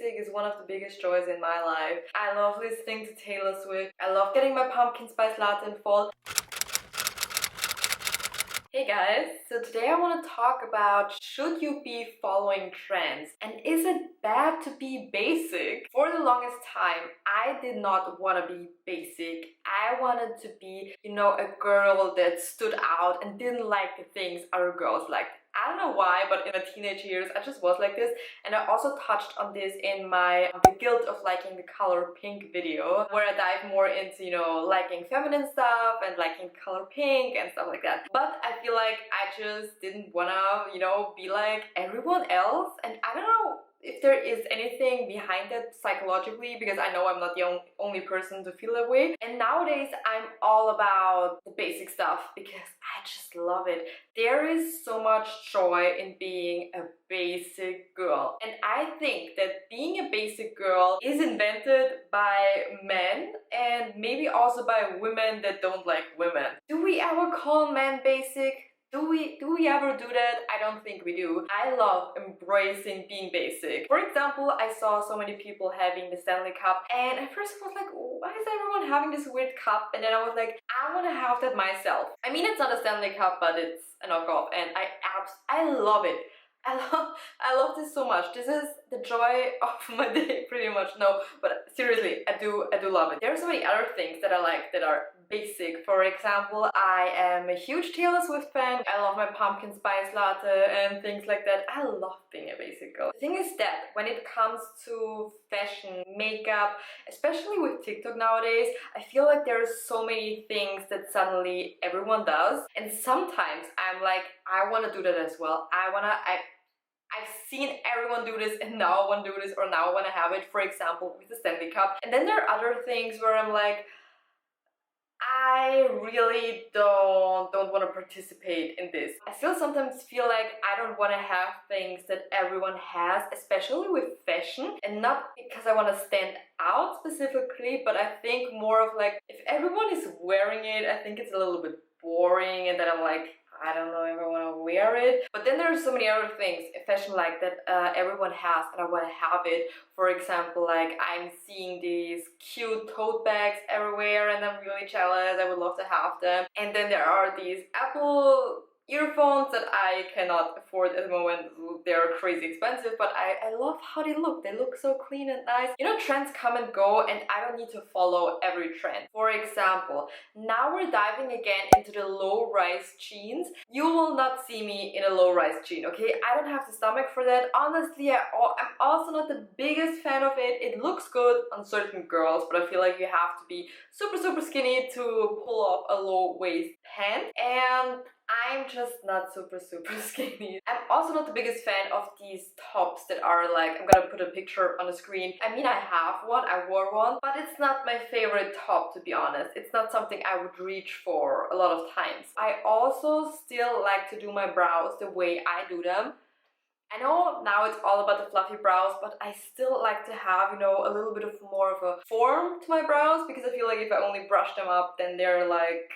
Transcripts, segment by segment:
basic is one of the biggest joys in my life. I love listening to Taylor Swift. I love getting my pumpkin spice latte in fall. Hey guys, so today I want to talk about should you be following trends and is it bad to be basic? For the longest time, I did not want to be basic. I wanted to be, a girl that stood out and didn't like the things other girls liked. I don't know why, but in my teenage years, I just was like this. And I also touched on this in my The Guilt of Liking the Color Pink video, where I dive more into, liking feminine stuff and liking color pink and stuff like that. But I feel like I just didn't wanna, be like everyone else. And I don't know if there is anything behind that psychologically, because I know I'm not the only person to feel that way. And nowadays I'm all about the basic stuff because I just love it. There is so much joy in being a basic girl, and I think that being a basic girl is invented by men and maybe also by women that don't like women. Do we ever call men basic? Do we ever do that? I don't think we do. I love embracing being basic. For example, I saw so many people having the Stanley Cup, and at first I was like, why is everyone having this weird cup? And then I was like, I want to have that myself. I mean, it's not a Stanley Cup, but it's a knockoff, and I love it. I love this so much. This is the joy of my day, pretty much. No, but seriously, I do love it. There are so many other things that I like that are basic. For example, I am a huge Taylor Swift fan. I love my pumpkin spice latte and things like that. I love being a basic girl. The thing is that when it comes to fashion, makeup, especially with TikTok nowadays, I feel like there are so many things that suddenly everyone does, and sometimes I'm like, I want to do that as well. I've seen everyone do this and now I want to do this, or now I want to have it, for example, with the Stanley Cup. And then there are other things where I'm like, I really don't want to participate in this. I still sometimes feel like I don't want to have things that everyone has, especially with fashion, and not because I want to stand out specifically, but I think more of like, if everyone is wearing it, I think it's a little bit boring, and then I'm like, I don't know if I want to wear it. But then there are so many other things, fashion like that everyone has, and I want to have it. For example, like I'm seeing these cute tote bags everywhere and I'm really jealous. I would love to have them. And then there are these Apple earphones that I cannot afford at the moment. They're crazy expensive, but I love how they look. They look so clean and nice. Trends come and go, and I don't need to follow every trend. For example, now we're diving again into the low-rise jeans. You will not see me in a low-rise jean, okay? I don't have the stomach for that. Honestly, I'm also not the biggest fan of it. It looks good on certain girls, but I feel like you have to be super skinny to pull off a low-waist pant, and I'm just not super skinny. I'm also not the biggest fan of these tops that are like, I'm gonna put a picture on the screen. I mean, I have one, I wore one, but it's not my favorite top, to be honest. It's not something I would reach for a lot of times. I also still like to do my brows the way I do them. I know now it's all about the fluffy brows, but I still like to have, a little bit of more of a form to my brows, because I feel like if I only brush them up, then they're like,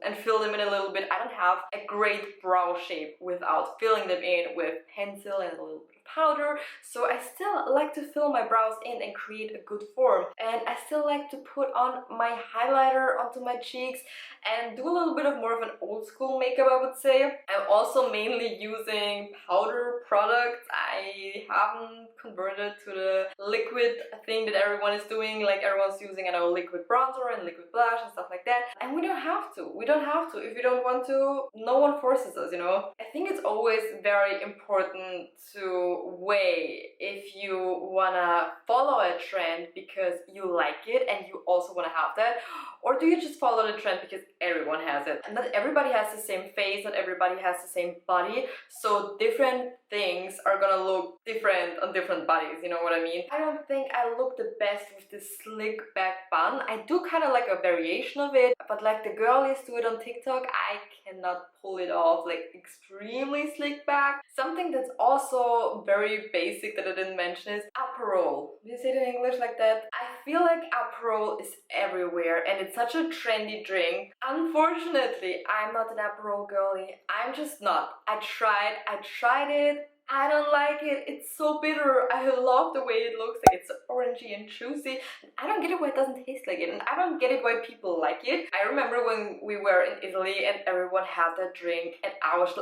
and fill them in a little bit. I don't have a great brow shape without filling them in with pencil and a little bit of powder, so I still like to fill my brows in and create a good form. And I still like to put on my highlighter onto my cheeks and do a little bit of more of an old school makeup, I would say. I'm also mainly using powder products. I haven't converted to the liquid thing that everyone is doing. Like everyone's using, liquid bronzer and liquid blush and stuff like that. And we don't have to. We don't have to. If you don't want to, no one forces us, I think it's always very important to weigh if you wanna follow a trend because you like it and you also wanna have that, or do you just follow the trend because everyone has it? And not everybody has the same face, not everybody has the same body, so different things are gonna look different on different bodies, you know what I mean? I don't think I look the best with this slick back bun. I do kind of like a variation of it, but like the girlies do it on TikTok, I cannot pull it off like extremely slick back. Something that's also very basic that I didn't mention is Aperol. Do you say it in English like that? I feel like Aperol is everywhere and it's such a trendy drink. Unfortunately, I'm not an Aperol girly. I'm just not. I tried it. I don't like it. It's so bitter. I love the way it looks, like it's orangey and juicy. I don't get it why it doesn't taste like it, and I don't get it why people like it. I remember when we were in Italy and everyone had that drink, and I was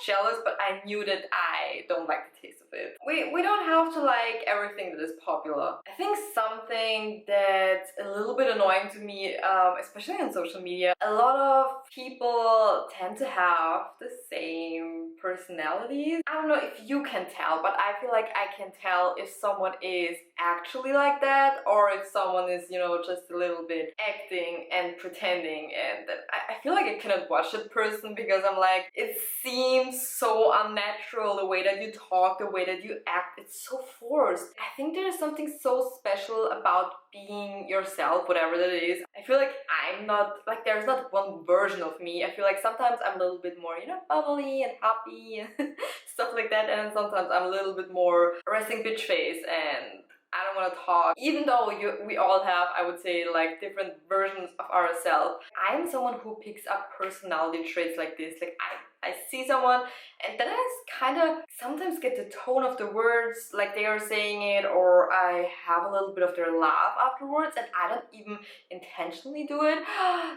jealous, but I knew that I don't like the taste of it. We don't have to like everything that is popular. I think something that's a little bit annoying to me, especially on social media, a lot of people tend to have the same personalities. I don't know if you can tell, but I feel like I can tell if someone is actually like that or if someone is, you know, just a little bit acting and pretending. And I feel like I cannot watch that person because I'm like, it seems so unnatural, the way that you talk, the way that you act. It's so forced. I think there's something so special about being yourself, whatever that is. I feel like I'm not, like, there's not one version of me. I feel like sometimes I'm a little bit more, you know, bubbly and happy and stuff like that, and sometimes I'm a little bit more resting bitch face and I don't want to talk. Even though we all have, I would say, like different versions of ourselves, I'm someone who picks up personality traits like this. Like I see someone and then I kind of sometimes get the tone of the words, like they are saying it, or I have a little bit of their laugh afterwards and I don't even intentionally do it.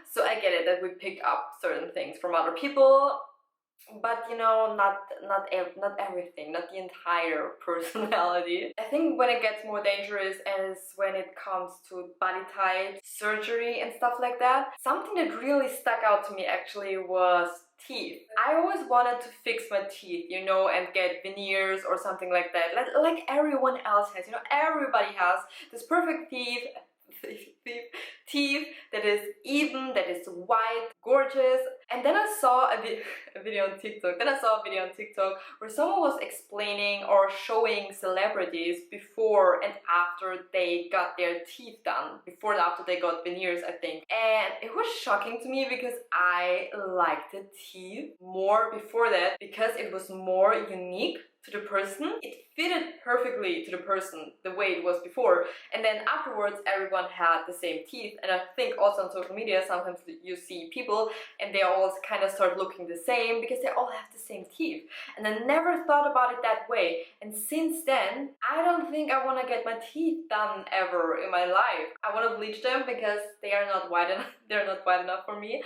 So I get it that we pick up certain things from other people. But you know, not everything, not the entire personality. I think when it gets more dangerous is when it comes to body type, surgery and stuff like that. Something that really stuck out to me actually was teeth. I always wanted to fix my teeth, you know, and get veneers or something like that. Like everyone else has, you know, everybody has this perfect teeth that is even, that is white, gorgeous. And then I saw a video on TikTok. Then I saw a video on TikTok where someone was explaining or showing celebrities before and after they got their teeth done, before and after they got veneers, I think. And it was shocking to me because I liked the teeth more before that because it was more unique to the person. It fitted perfectly to the person the way it was before, and then afterwards everyone had the same teeth. And I think also on social media sometimes you see people and they all kind of start looking the same because they all have the same teeth, and I never thought about it that way. And since then I don't think I want to get my teeth done ever in my life. I want to bleach them because they are not white enough. They're not white enough for me,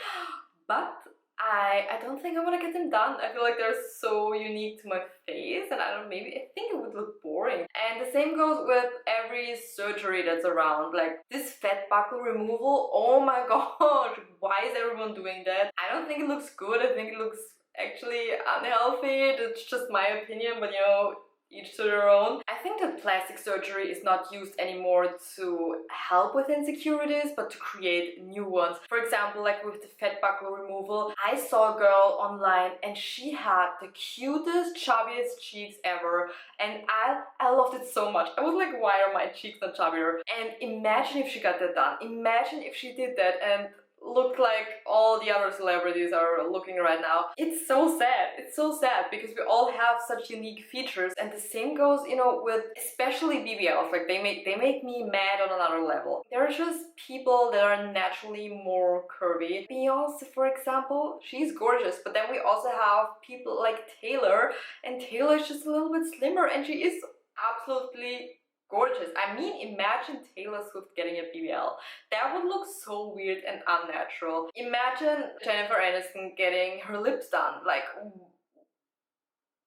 but I don't think I want to get them done. I feel like they're so unique to my face and I don't, maybe I think it would look boring. And the same goes with every surgery that's around, like this fat buckle removal. Oh my god, why is everyone doing that? I don't think it looks good. I think it looks actually unhealthy. That's just my opinion, but you know, each to their own. I think that plastic surgery is not used anymore to help with insecurities, but to create new ones. For example, like with the fat buckle removal, I saw a girl online and she had the cutest, chubbiest cheeks ever, and I loved it so much. I was like, why are my cheeks not chubbier? And imagine if she got that done. Imagine if she did that and look like all the other celebrities are looking right now. It's so sad. It's so sad because we all have such unique features, and the same goes, you know, with especially BBLs. Like they make me mad on another level. There are just people that are naturally more curvy. Beyonce, for example, she's gorgeous, but then we also have people like Taylor, and Taylor is just a little bit slimmer and she is absolutely gorgeous. I mean, imagine Taylor Swift getting a BBL. That would look so weird and unnatural. Imagine Jennifer Aniston getting her lips done. Like,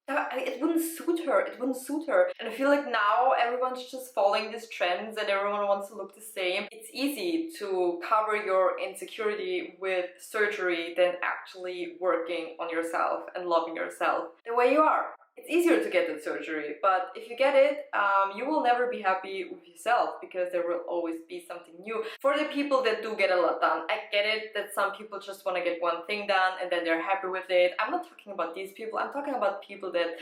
it wouldn't suit her. It wouldn't suit her. And I feel like now everyone's just following these trends and everyone wants to look the same. It's easy to cover your insecurity with surgery than actually working on yourself and loving yourself the way you are. It's easier to get that surgery, but if you get it, you will never be happy with yourself because there will always be something new. For the people that do get a lot done, I get it that some people just want to get one thing done and then they're happy with it. I'm not talking about these people, I'm talking about people that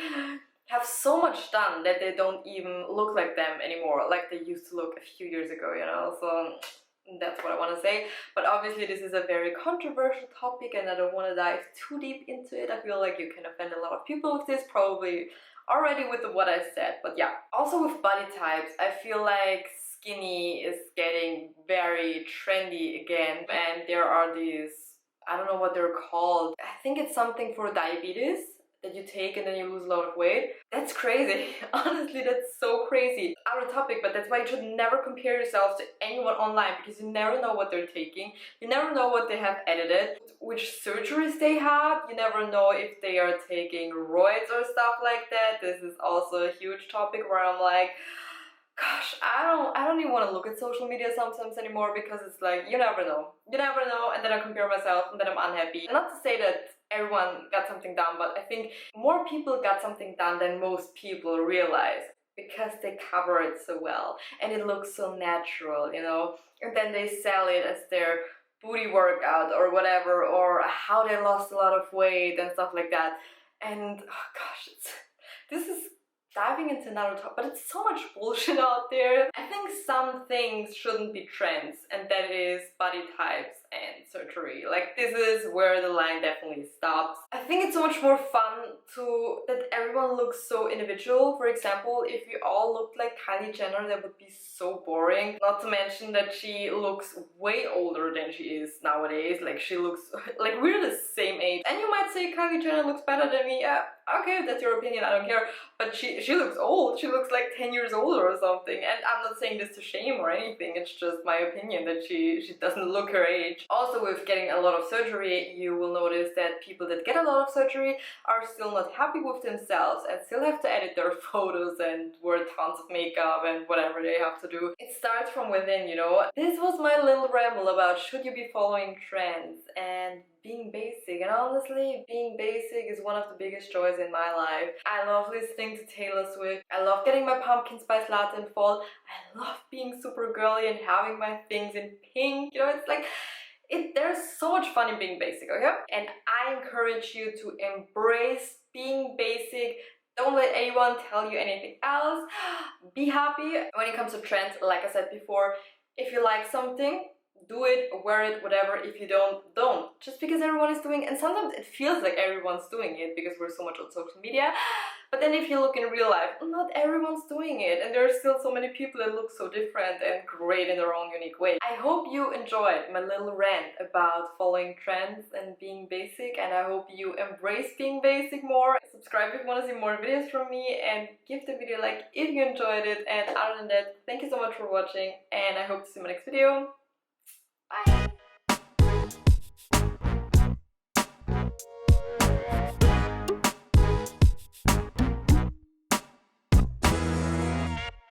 have so much done that they don't even look like them anymore, like they used to look a few years ago, you know, so that's what I want to say. But obviously this is a very controversial topic and I don't want to dive too deep into it. I feel like you can offend a lot of people with this, probably already with what I said, but yeah. Also with body types, I feel like skinny is getting very trendy again, and there are these, I don't know what they're called, I think it's something for diabetes. that you take and then you lose a lot of weight. That's crazy. Honestly, that's so crazy. Out of topic, but that's why you should never compare yourself to anyone online, because you never know what they're taking. You never know what they have edited, which surgeries they have. You never know if they are taking roids or stuff like that. This is also a huge topic where I'm like, gosh, I don't even want to look at social media sometimes anymore, because it's like, you never know. You never know, and then I compare myself and then I'm unhappy. Not to say that everyone got something done, but I think more people got something done than most people realize, because they cover it so well and it looks so natural, you know, and then they sell it as their booty workout or whatever, or how they lost a lot of weight and stuff like that. And oh gosh, this is diving into another topic, but it's so much bullshit out there. I think some things shouldn't be trends, and that is body types and surgery. Like, this is where the line definitely stops. I think it's so much more fun that everyone looks so individual. For example, if we all looked like Kylie Jenner, that would be so boring. Not to mention that she looks way older than she is nowadays. Like, she looks like we're the same age. And you might say Kylie Jenner looks better than me. Yeah, okay, that's your opinion, I don't care. But she looks old. She looks like 10 years older or something. And I'm not saying this to shame or anything. It's just my opinion that she doesn't look her age. Also, with getting a lot of surgery, you will notice that people that get a lot of surgery are still not happy with themselves and still have to edit their photos and wear tons of makeup and whatever they have to do. It starts from within, you know. This was my little ramble about should you be following trends and being basic. And honestly, being basic is one of the biggest joys in my life. I love listening to Taylor Swift. I love getting my pumpkin spice latte in fall. I love being super girly and having my things in pink. You know, it's like, there's so much fun in being basic, okay? And I encourage you to embrace being basic. Don't let anyone tell you anything else. Be happy. When it comes to trends, like I said before, if you like something, do it, wear it, whatever. If you don't. Just because everyone is doing it, and sometimes it feels like everyone's doing it because we're so much on social media. But then if you look in real life, not everyone's doing it, and there are still so many people that look so different and great in their own unique way. I hope you enjoyed my little rant about following trends and being basic, and I hope you embrace being basic more. Subscribe if you want to see more videos from me, and give the video a like if you enjoyed it. And other than that, thank you so much for watching, and I hope to see you in my next video.